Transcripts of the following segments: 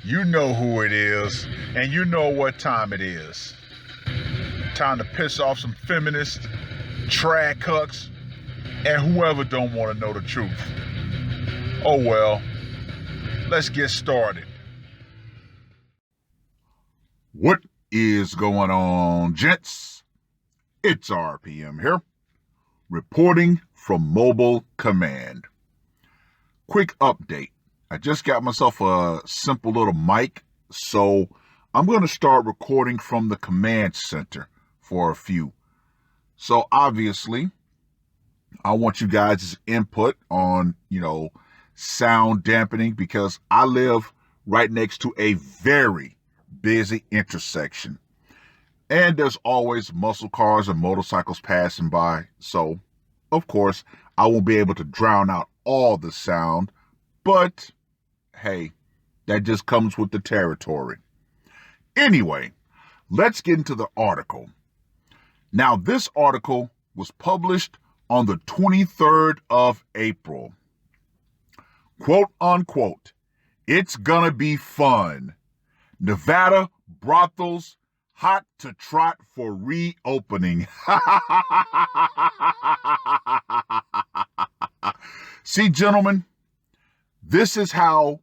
You know who it is, and you know what time it is. Time to piss off some feminists, trad cucks, and whoever don't want to know the truth. Oh well, let's get started. What is going on, gents? It's R.P.M. here, reporting from Mobile Command. Quick update. I just got myself a simple little mic, so I'm going to start recording from the command center for a few. So obviously, I want you guys' input on, sound dampening, because I live right next to a very busy intersection. And there's always muscle cars and motorcycles passing by. So, of course, I won't be able to drown out all the sound. But, hey, that just comes with the territory. Anyway, let's get into the article. Now, this article was published on the 23rd of April. Quote, unquote, "It's gonna be fun. Nevada brothels hot to trot for reopening." See, gentlemen, this is how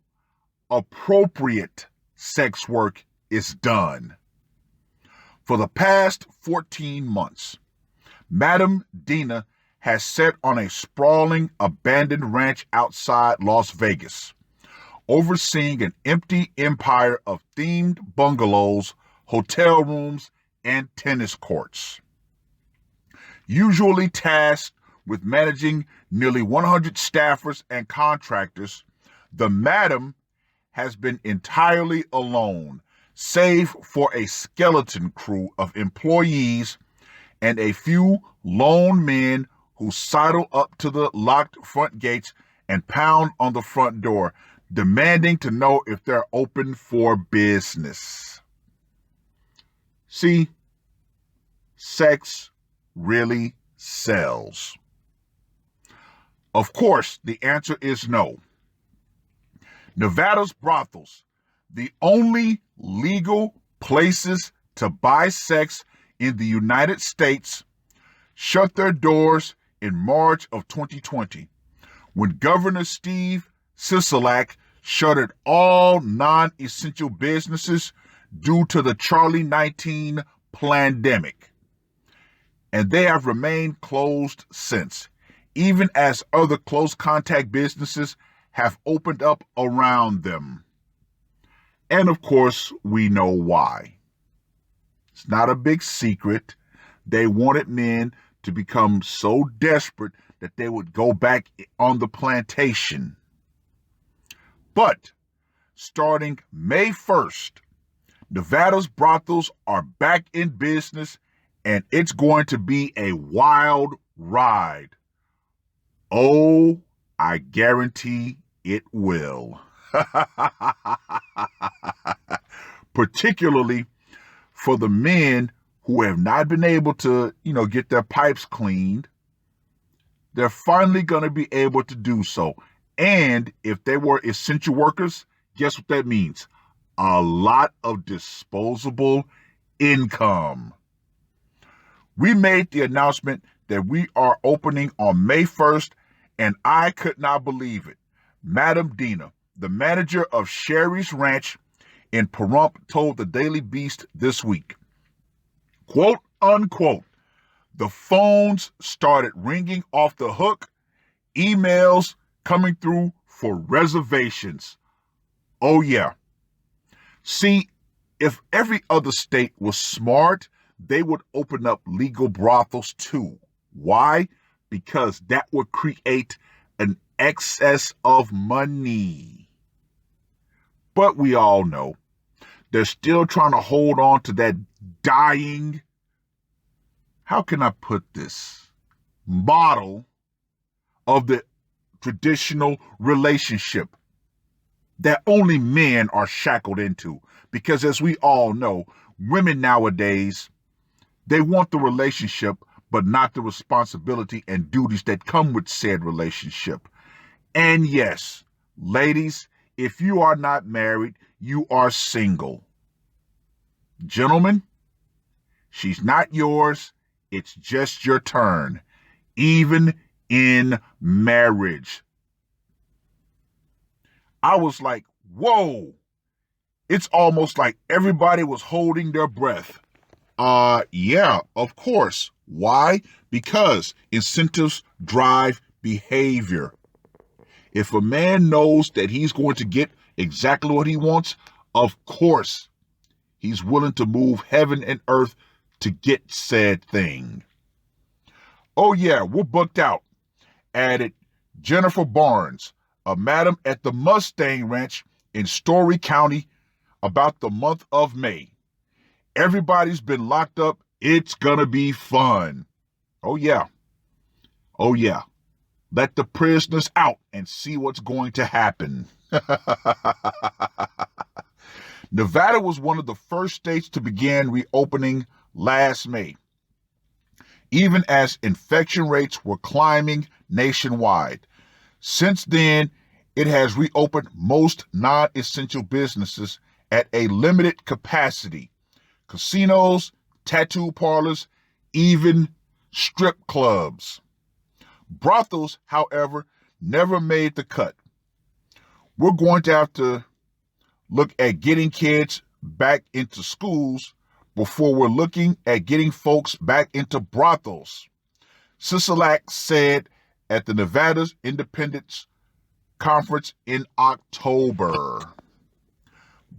appropriate sex work is done. For the past 14 months, Madam Dina has sat on a sprawling, abandoned ranch outside Las Vegas, overseeing an empty empire of themed bungalows, hotel rooms, and tennis courts. Usually tasked with managing nearly 100 staffers and contractors, the madam has been entirely alone, save for a skeleton crew of employees and a few lone men who sidle up to the locked front gates and pound on the front door, demanding to know if they're open for business. See, sex really sells. Of course, the answer is no. Nevada's brothels, the only legal places to buy sex in the United States, shut their doors in March of 2020 when Governor Steve Sisolak shuttered all non-essential businesses due to the Charlie 19 pandemic. And they have remained closed since, even as other close contact businesses have opened up around them. And of course, we know why. It's not a big secret. They wanted men to become so desperate that they would go back on the plantation. But starting May 1st, Nevada's brothels are back in business, and it's going to be a wild ride. Oh, I guarantee it will. Particularly for the men who have not been able to, get their pipes cleaned. They're finally going to be able to do so. And if they were essential workers, guess what that means? A lot of disposable income. We made the announcement that we are opening on May 1st, and I could not believe it. Madam Dina, the manager of Sherry's Ranch in Pahrump, told the Daily Beast this week, quote, unquote, "The phones started ringing off the hook, emails coming through for reservations. Oh yeah. See, if every other state was smart, they would open up legal brothels too. Why? Because that would create an excess of money. But we all know they're still trying to hold on to that dying, how can I put this, model of the traditional relationship that only men are shackled into. Because as we all know, women nowadays, they want the relationship, but not the responsibility and duties that come with said relationship. And yes, Ladies, if you are not married, you are single. Gentlemen, she's not yours. It's just your turn, even in marriage. I was like, whoa. It's almost like everybody was holding their breath. Yeah, of course. Why? Because incentives drive behavior. If a man knows that he's going to get exactly what he wants, of course, he's willing to move heaven and earth to get said thing. Oh yeah, we're booked out, added Jennifer Barnes, a madam at the Mustang Ranch in Story County, about the month of May. Everybody's been locked up. It's gonna be fun. Oh yeah. Oh yeah. Let the prisoners out and see what's going to happen. Nevada was one of the first states to begin reopening last May, even as infection rates were climbing nationwide. Since then, it has reopened most non-essential businesses at a limited capacity. Casinos, tattoo parlors, even strip clubs. Brothels, however, never made the cut. We're going to have to look at getting kids back into schools before we're looking at getting folks back into brothels, Sisolak said at the Nevada's Independence Conference in October.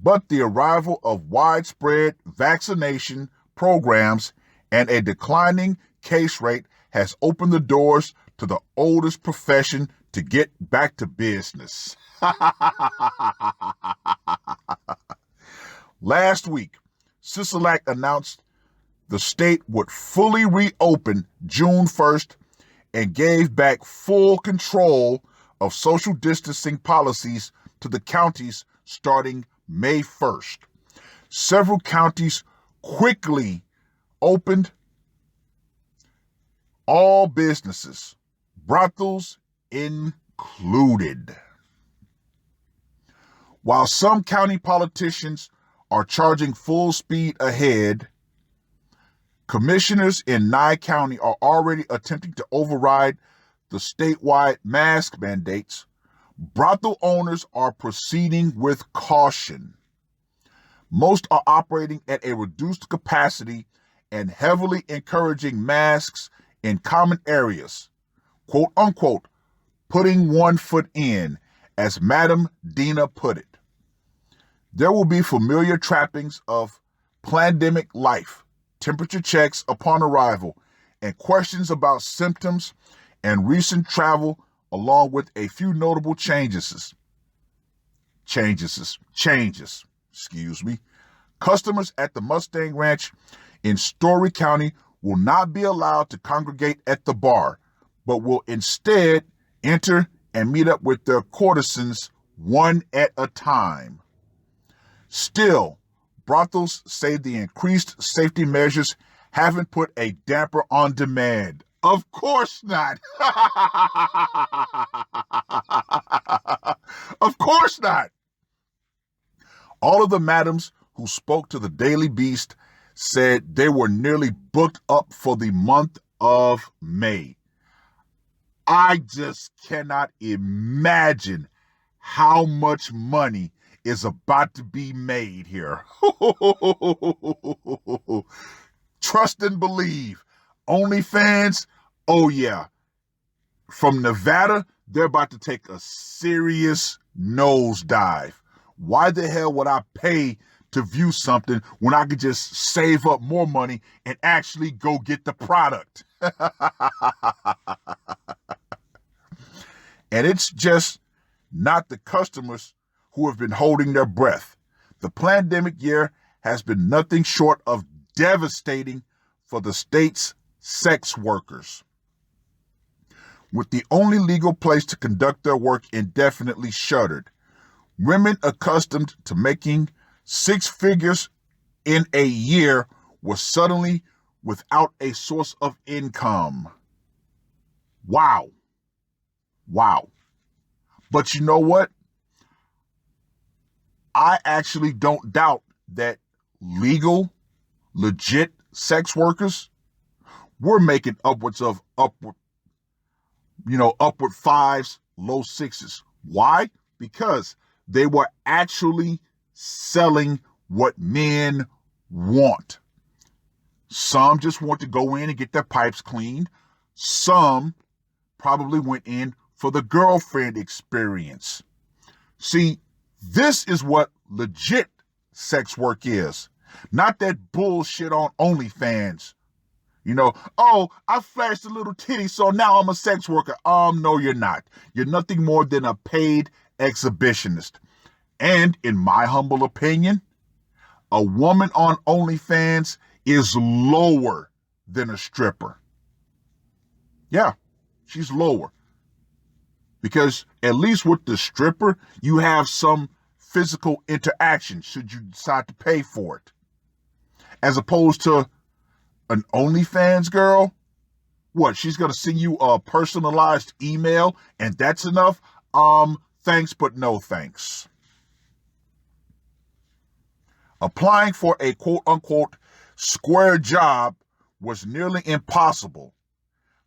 But the arrival of widespread vaccination programs and a declining case rate has opened the doors to the oldest profession to get back to business. Last week, Sisolak announced the state would fully reopen June 1st and gave back full control of social distancing policies to the counties starting May 1st. Several counties quickly opened all businesses, brothels included. While some county politicians are charging full speed ahead, commissioners in Nye County are already attempting to override the statewide mask mandates. Brothel owners are proceeding with caution. Most are operating at a reduced capacity and heavily encouraging masks in common areas, quote unquote, putting one foot in, as Madam Dina put it. There will be familiar trappings of pandemic life, temperature checks upon arrival, and questions about symptoms and recent travel, along with a few notable changes. Customers at the Mustang Ranch in Story County will not be allowed to congregate at the bar, but will instead enter and meet up with their courtesans one at a time. Still, brothels say the increased safety measures haven't put a damper on demand. Of course not. Of course not. All of the madams who spoke to the Daily Beast said they were nearly booked up for the month of May. I just cannot imagine how much money is about to be made here. Trust and believe. OnlyFans, oh yeah. From Nevada, they're about to take a serious nosedive. Why the hell would I pay to view something when I could just save up more money and actually go get the product? And it's just not the customers who have been holding their breath. The pandemic year has been nothing short of devastating for the state's sex workers. With the only legal place to conduct their work indefinitely shuttered, women accustomed to making six figures in a year were suddenly without a source of income. Wow. But you know what? I actually don't doubt that legal, legit sex workers were making upward fives, low sixes. Why? Because they were actually selling what men want. Some just want to go in and get their pipes cleaned. Some probably went in for the girlfriend experience. See, this is what legit sex work is. Not that bullshit on OnlyFans. Oh, I flashed a little titty, so now I'm a sex worker. No, you're not. You're nothing more than a paid exhibitionist. And in my humble opinion, a woman on OnlyFans is lower than a stripper. Yeah, she's lower. Because at least with the stripper, you have some physical interaction should you decide to pay for it. As opposed to an OnlyFans girl, what, she's going to send you a personalized email and that's enough? Thanks, but no thanks. Applying for a quote-unquote square job was nearly impossible.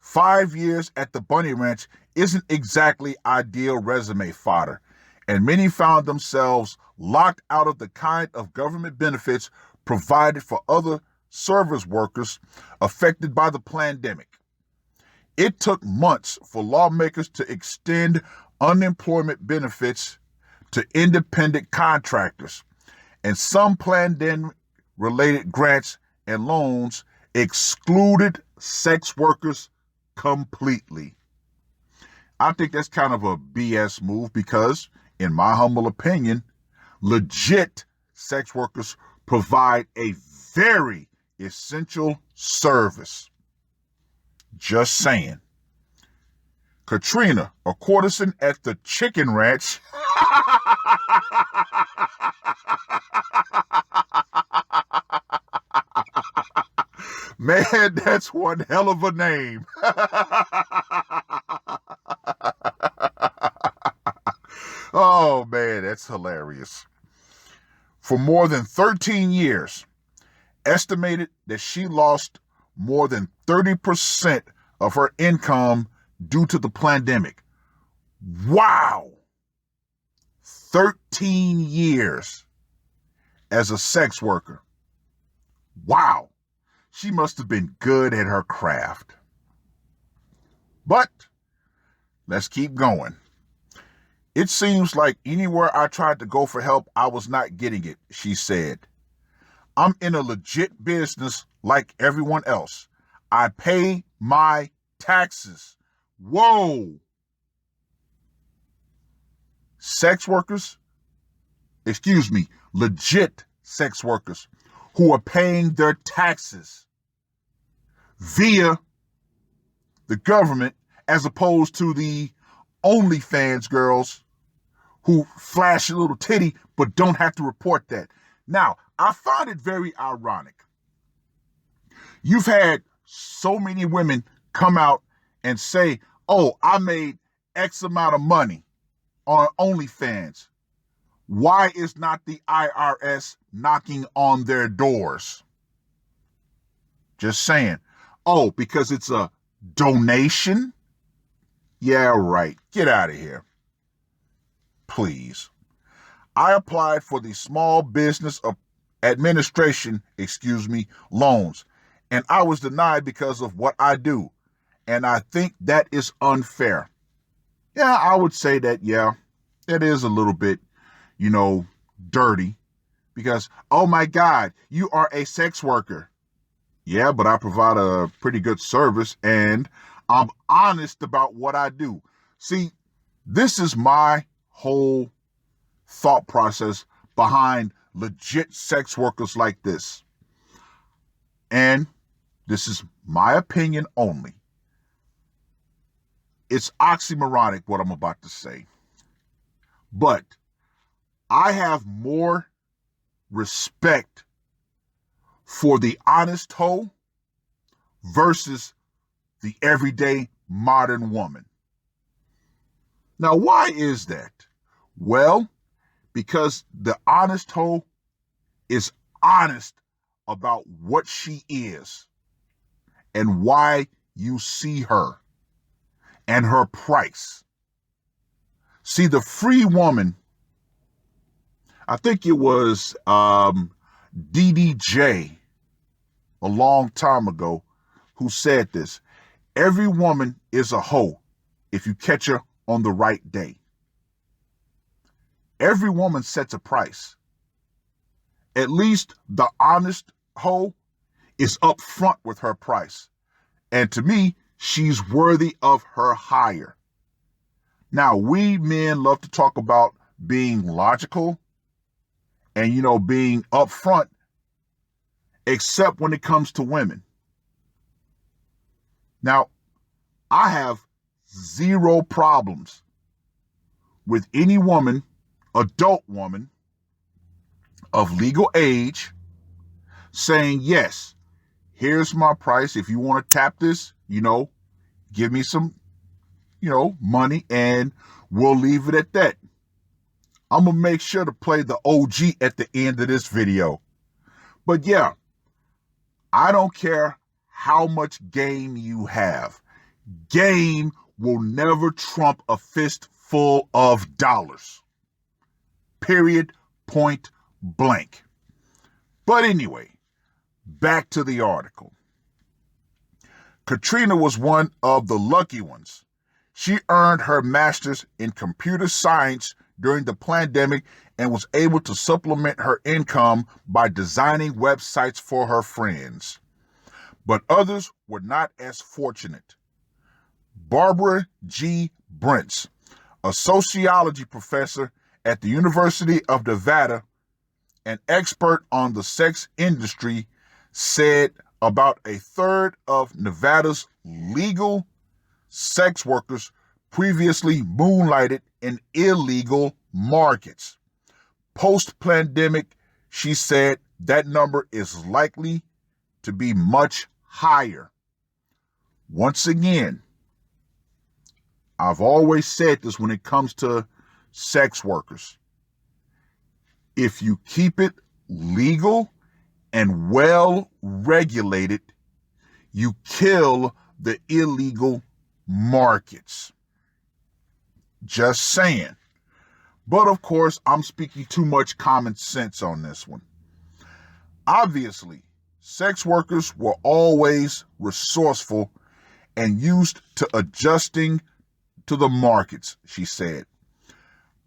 5 years at the Bunny Ranch isn't exactly ideal resume fodder, and many found themselves locked out of the kind of government benefits provided for other service workers affected by the pandemic. It took months for lawmakers to extend unemployment benefits to independent contractors, and some pandemic-related grants and loans excluded sex workers completely. I think that's kind of a BS move because, in my humble opinion, legit sex workers provide a very essential service. Just saying. Katrina, a courtesan at the chicken ranch. Man, that's one hell of a name. Oh, man, that's hilarious. For more than 13 years, estimated that she lost more than 30% of her income due to the pandemic. Wow! 13 years as a sex worker. Wow! She must have been good at her craft. But let's keep going. It seems like anywhere I tried to go for help, I was not getting it, she said. I'm in a legit business like everyone else. I pay my taxes. Whoa! Legit sex workers who are paying their taxes via the government as opposed to the OnlyFans girls who flash a little titty but don't have to report that. Now, I find it very ironic. You've had so many women come out and say, oh, I made X amount of money on OnlyFans. Why is not the IRS knocking on their doors? Just saying. Oh, because it's a donation? Yeah, right. Get out of here. Please. I applied for the Small Business Administration, loans, and I was denied because of what I do. And I think that is unfair. Yeah, I would say that, yeah, it is a little bit, dirty because, oh my God, you are a sex worker. Yeah, but I provide a pretty good service and I'm honest about what I do. See, this is my whole thought process behind legit sex workers like this. And this is my opinion only. It's oxymoronic what I'm about to say. But I have more respect for the honest hoe versus the everyday modern woman. Now, why is that? Well, because the honest hoe is honest about what she is and why you see her and her price. See, the free woman, I think it was DDJ a long time ago who said this. Every woman is a hoe if you catch her on the right day. Every woman sets a price. At least the honest hoe is upfront with her price. And to me, she's worthy of her hire. Now, we men love to talk about being logical and, being upfront, except when it comes to women. Now, I have zero problems with any woman, adult woman of legal age, saying, yes, here's my price. If you want to tap this, give me some, money, and we'll leave it at that. I'm going to make sure to play the OG at the end of this video. But yeah, I don't care how much game you have. Game will never trump a fistful of dollars. Period. Point blank. But anyway, back to the article. Katrina was one of the lucky ones. She earned her master's in computer science during the pandemic and was able to supplement her income by designing websites for her friends. But others were not as fortunate. Barbara G. Brentz, a sociology professor at the University of Nevada, an expert on the sex industry, said about a third of Nevada's legal sex workers previously moonlighted in illegal markets. Post-pandemic, she said that number is likely to be much higher. Once again, I've always said this when it comes to sex workers. If you keep it legal and well regulated, you kill the illegal markets. Just saying. But of course, I'm speaking too much common sense on this one. Obviously, sex workers were always resourceful and used to adjusting to the markets, she said.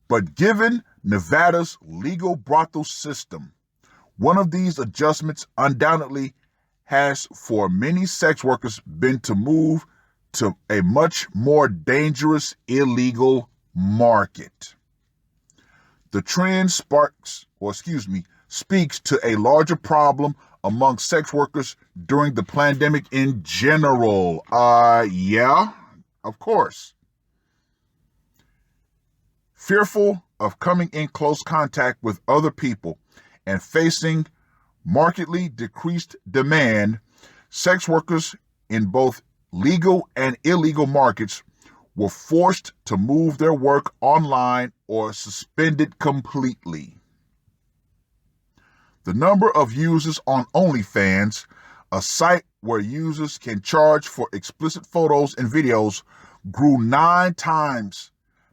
But given Nevada's legal brothel system, one of these adjustments undoubtedly has for many sex workers been to move to a much more dangerous illegal market. The trend speaks to a larger problem among sex workers during the pandemic in general. Yeah, of course. Fearful of coming in close contact with other people and facing markedly decreased demand, sex workers in both legal and illegal markets were forced to move their work online or suspend it completely. The number of users on OnlyFans, a site where users can charge for explicit photos and videos, grew 9 times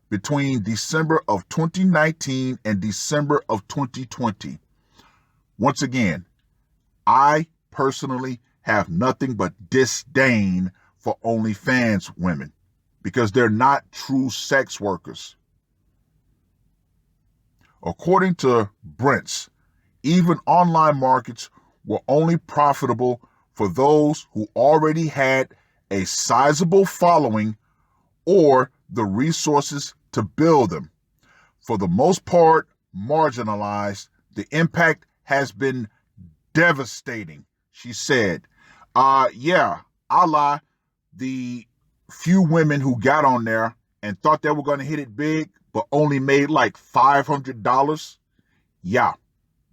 between December of 2019 and December of 2020. Once again, I personally have nothing but disdain for OnlyFans women because they're not true sex workers. According to Brentz, even online markets were only profitable for those who already had a sizable following or the resources to build them. For the most part, marginalized, the impact has been devastating, she said. Yeah, a la the few women who got on there and thought they were going to hit it big, but only made like $500. Yeah,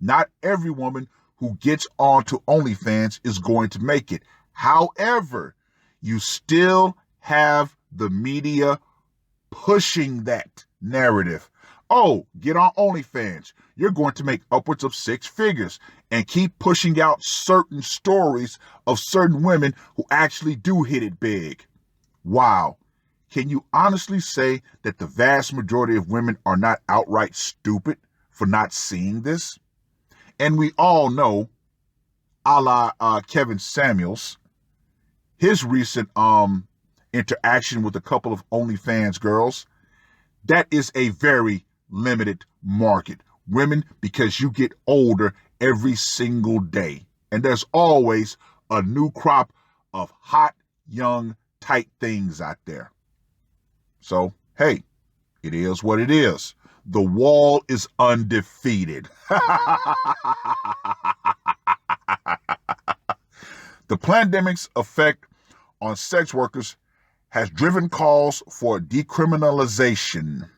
not every woman who gets onto OnlyFans is going to make it. However, you still have the media pushing that narrative. Oh, get on OnlyFans. You're going to make upwards of 6 figures, and keep pushing out certain stories of certain women who actually do hit it big. Wow. Can you honestly say that the vast majority of women are not outright stupid for not seeing this? And we all know, a la Kevin Samuels, his recent interaction with a couple of OnlyFans girls, that is a very limited market. Women, because you get older every single day, and there's always a new crop of hot, young, tight things out there. So, hey, it is what it is. The wall is undefeated. The pandemic's effect on sex workers has driven calls for decriminalization,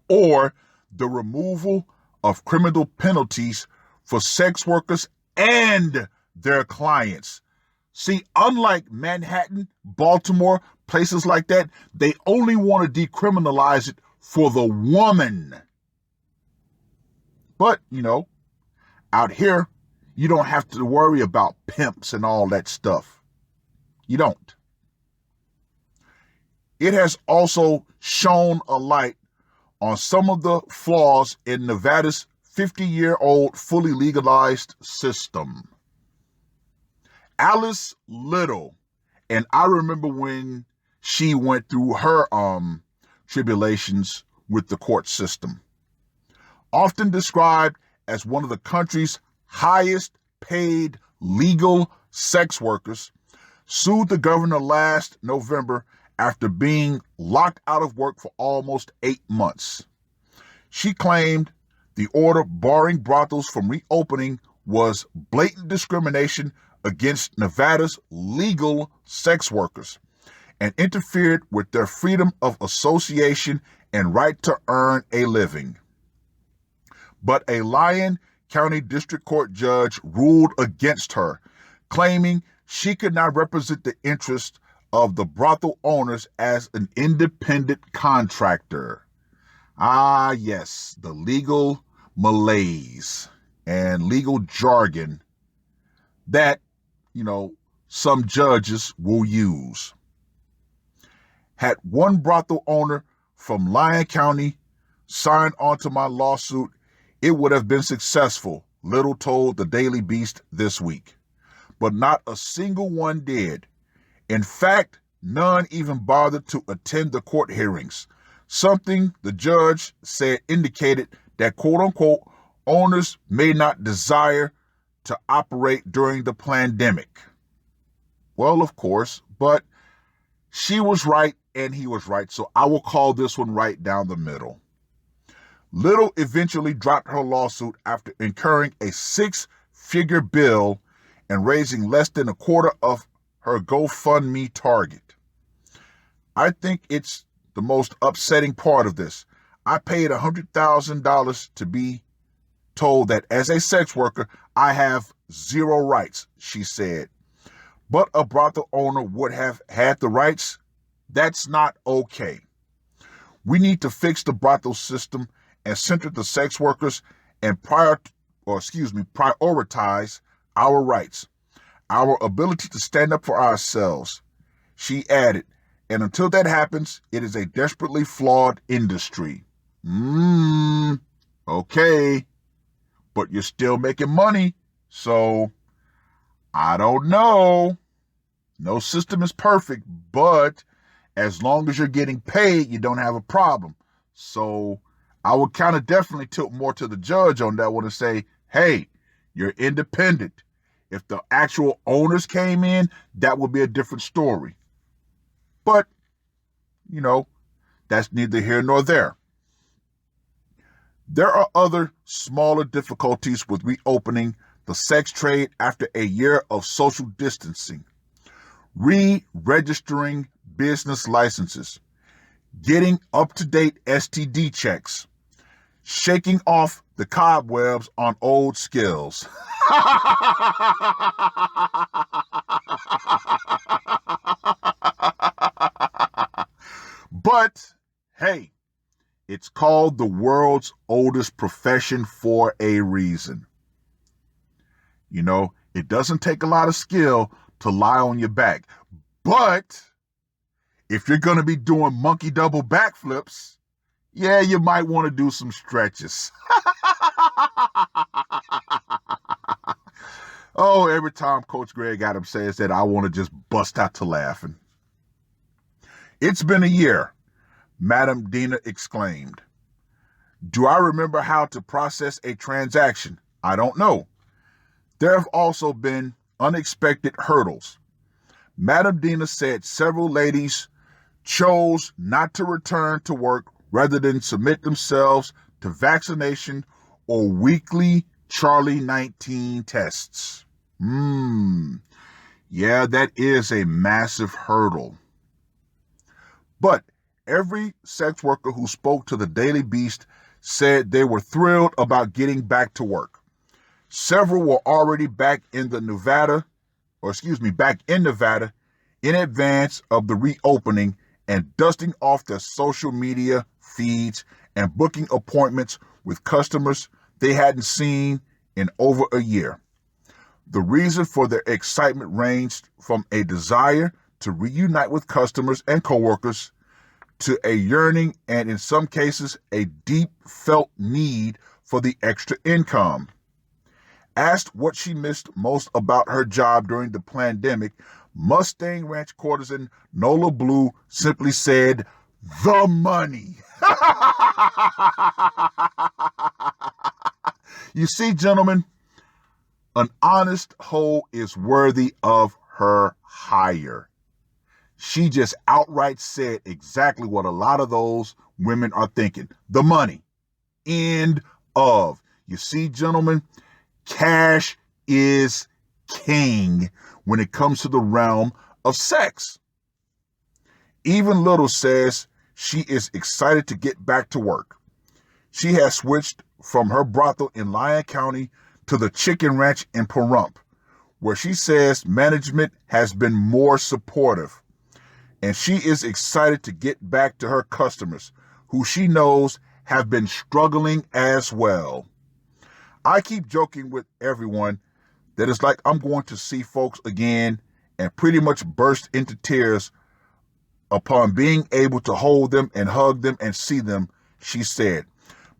or the removal of criminal penalties for sex workers and their clients. See, unlike Manhattan, Baltimore, places like that, they only want to decriminalize it for the woman. But, out here, you don't have to worry about pimps and all that stuff. You don't. It has also shone a light on some of the flaws in Nevada's 50-year-old fully legalized system. Alice Little, and I remember when she went through her tribulations with the court system, often described as one of the country's highest paid legal sex workers, sued the governor last November after being locked out of work for almost 8 months. She claimed the order barring brothels from reopening was blatant discrimination against Nevada's legal sex workers and interfered with their freedom of association and right to earn a living. But a Lyon County District Court judge ruled against her, claiming she could not represent the interests of the brothel owners as an independent contractor. Ah, yes, the legal malaise and legal jargon that, some judges will use. Had one brothel owner from Lyon County signed onto my lawsuit, it would have been successful, Little told the Daily Beast this week. But not a single one did. In fact, none even bothered to attend the court hearings, something the judge said indicated that, quote unquote, owners may not desire to operate during the pandemic. Well, of course, but she was right and he was right, so I will call this one right down the middle. Little eventually dropped her lawsuit after incurring a 6-figure bill and raising less than a quarter of her GoFundMe target. I think it's the most upsetting part of this. I paid $100,000 to be told that as a sex worker, I have 0 rights, she said. But a brothel owner would have had the rights? That's not okay. We need to fix the brothel system and center the sex workers and prioritize our rights, our ability to stand up for ourselves. She added, and until that happens, it is a desperately flawed industry. Okay, but you're still making money, so I don't know. No system is perfect, but as long as you're getting paid, you don't have a problem. So I would kind of definitely tilt more to the judge on that one and say, hey, you're independent. If the actual owners came in, that would be a different story. But, that's neither here nor there. There are other smaller difficulties with reopening the sex trade after a year of social distancing. Re-registering business licenses, getting up-to-date STD checks, shaking off the cobwebs on old skills. But, hey, It's called the world's oldest profession for a reason. You know, it doesn't take a lot of skill to lie on your back. But if you're going to be doing monkey double backflips, yeah, you might want to do some stretches. Oh, every time Coach Greg Adams says that, I want to just bust out to laughing. It's been a year, Madam Dina exclaimed. Do I remember how to process a transaction? I don't know. There have also been unexpected hurdles. Madam Dina said several ladies chose not to return to work rather than submit themselves to vaccination or weekly Charlie 19 tests. Yeah, that is a massive hurdle. But every sex worker who spoke to the Daily Beast said they were thrilled about getting back to work. Several were already back in Nevada in advance of the reopening and dusting off their social media feeds and booking appointments with customers they hadn't seen in over a year. The reason for their excitement ranged from a desire to reunite with customers and coworkers to a yearning and, in some cases, a deep felt need for the extra income. Asked what she missed most about her job during the pandemic, Mustang Ranch courtesan Nola Blue simply said, "The money." You see, gentlemen, an honest hoe is worthy of her hire. She just outright said exactly what a lot of those women are thinking. The money. End of. You see, gentlemen, cash is king when it comes to the realm of sex. Even Little says she is excited to get back to work. She has switched from her brothel in Lyon County to the Chicken Ranch in Pahrump, where she says management has been more supportive. And she is excited to get back to her customers, who she knows have been struggling as well. I keep joking with everyone that it's like I'm going to see folks again and pretty much burst into tears upon being able to hold them and hug them and see them, she said,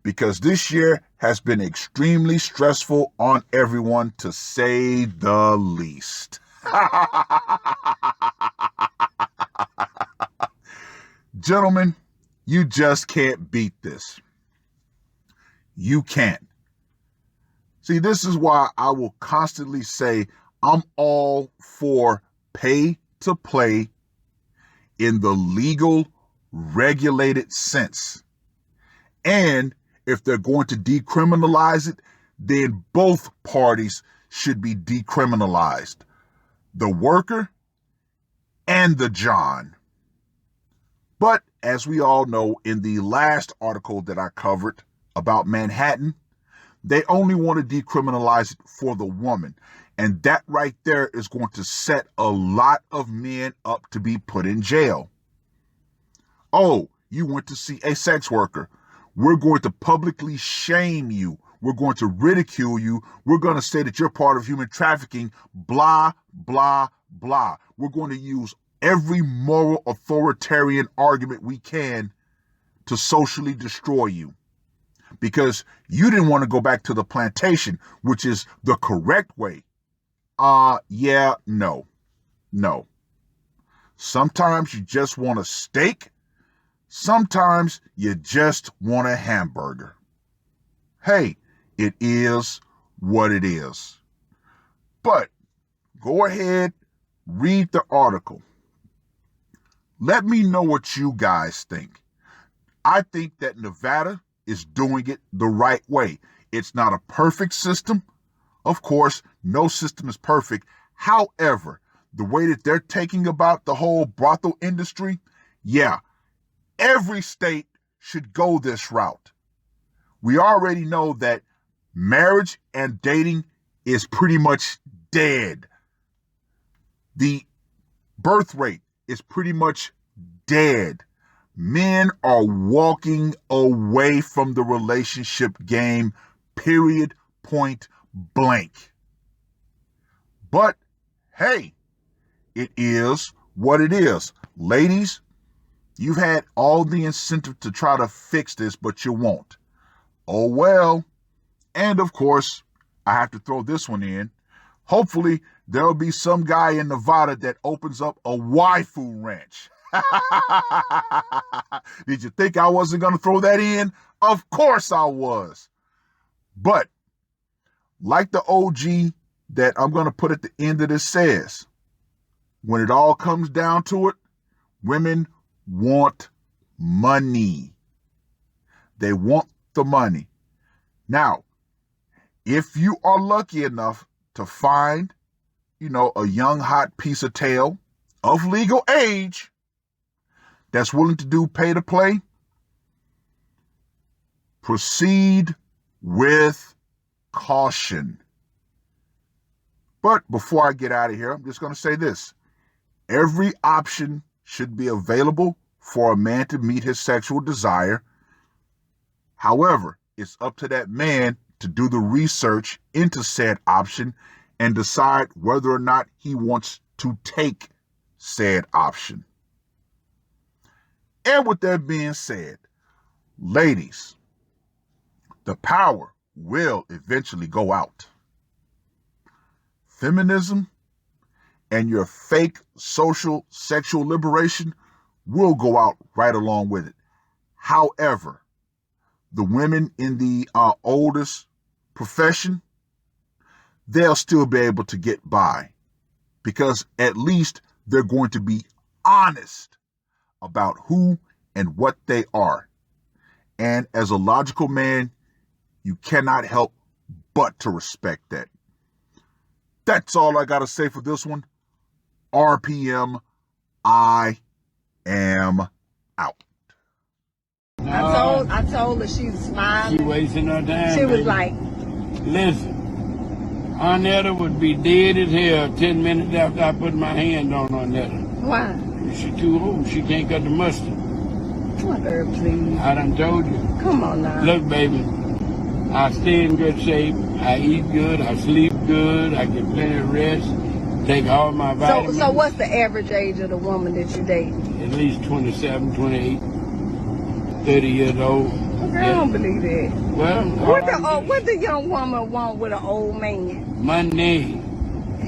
because this year has been extremely stressful on everyone, to say the least. Gentlemen, you just can't beat this. You can't. See, this is why I will constantly say I'm all for pay to play in the legal, regulated sense. And if they're going to decriminalize it, then both parties should be decriminalized. The worker and the John. But as we all know, in the last article that I covered about Manhattan, they only want to decriminalize it for the woman. And that right there is going to set a lot of men up to be put in jail. Oh, you went to see a sex worker. We're going to publicly shame you. We're going to ridicule you. We're going to say that you're part of human trafficking, blah, blah, blah. We're going to use every moral authoritarian argument we can to socially destroy you. Because you didn't want to go back to the plantation, which is the correct way. No. Sometimes you just want a steak. Sometimes you just want a hamburger. Hey, it is what it is. But go ahead, read the article. Let me know what you guys think. I think that Nevada is doing it the right way. It's not a perfect system. Of course, no system is perfect. However, the way that they're taking about the whole brothel industry, yeah, every state should go this route. We already know that marriage and dating is pretty much dead. The birth rate is pretty much dead. Men are walking away from the relationship game, period, point blank. But hey, it is what it is. Ladies, you've had all the incentive to try to fix this, but you won't. Oh well. And of course, I have to throw this one in. Hopefully, there'll be some guy in Nevada that opens up a waifu ranch. Did you think I wasn't going to throw that in? Of course I was. But like the OG that I'm going to put at the end of this says, when it all comes down to it, women want money. They want the money. Now, if you are lucky enough to find, a young hot piece of tail of legal age that's willing to do pay to play, proceed with caution. But before I get out of here, I'm just going to say this. Every option should be available for a man to meet his sexual desire. However, it's up to that man to do the research into said option and decide whether or not he wants to take said option. And with that being said, ladies, the power will eventually go out. Feminism and your fake social sexual liberation will go out right along with it. However, the women in the oldest profession, they'll still be able to get by because at least they're going to be honest about who and what they are. And as a logical man, you cannot help but to respect that. That's all I got to say for this one. RPM, I am out. I told her she was smiling. She wasting her time. She was baby. like, listen, Arnetta would be dead as hell 10 minutes after I put my hand on Arnetta. why? She too old. She can't cut the mustard. Mother, please. I done told you. Come on now. Look, baby, I stay in good shape. I eat good. I sleep good. I get plenty of rest. Take all my vitamins. So what's the average age of the woman that you date? At least 27, 28, 30 years old. Okay, I don't believe that. Well, what the young woman want with an old man? money.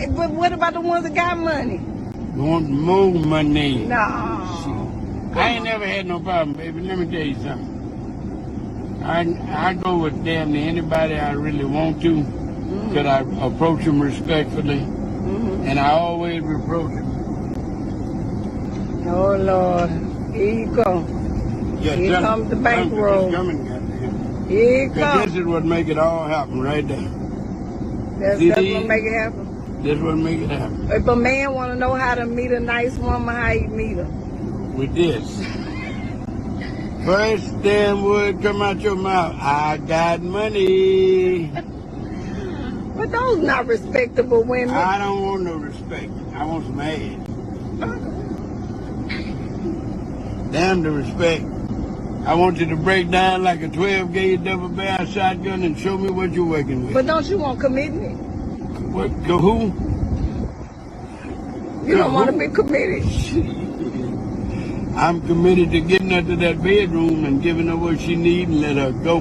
But what about the ones that got money? Want more money. No. I ain't never had no problem, baby. Let me tell you something. I go with damn near anybody I really want to, because I approach them respectfully, and I always reproach them. Oh, Lord. Here you go. Yeah, Here comes the bankroll. Here you come. This is what make it all happen right there. That's what make it happen. That's what make it happen. If a man want to know how to meet a nice woman, how you meet her? With this. First damn word come out your mouth, I got money. But those not respectable women. I don't want no respect. I want some ass. Damn the respect. I want you to break down like a 12-gauge double barrel shotgun and show me what you're working with. But don't you want commitment? What? To who? You don't want to be committed. I'm committed to getting her to that bedroom and giving her what she needs and let her go.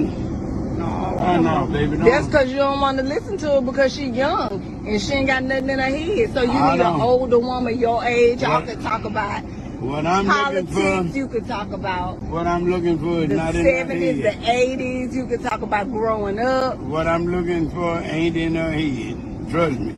Oh, no, baby, no. That's because you don't want to listen to her because she's young and she ain't got nothing in her head. So you need an older woman your age. Y'all can talk about what I'm politics. looking for, You can talk about what I'm looking for is the not in 70s, her the head. 80s. You can talk about growing up. What I'm looking for ain't in her head. Trust me.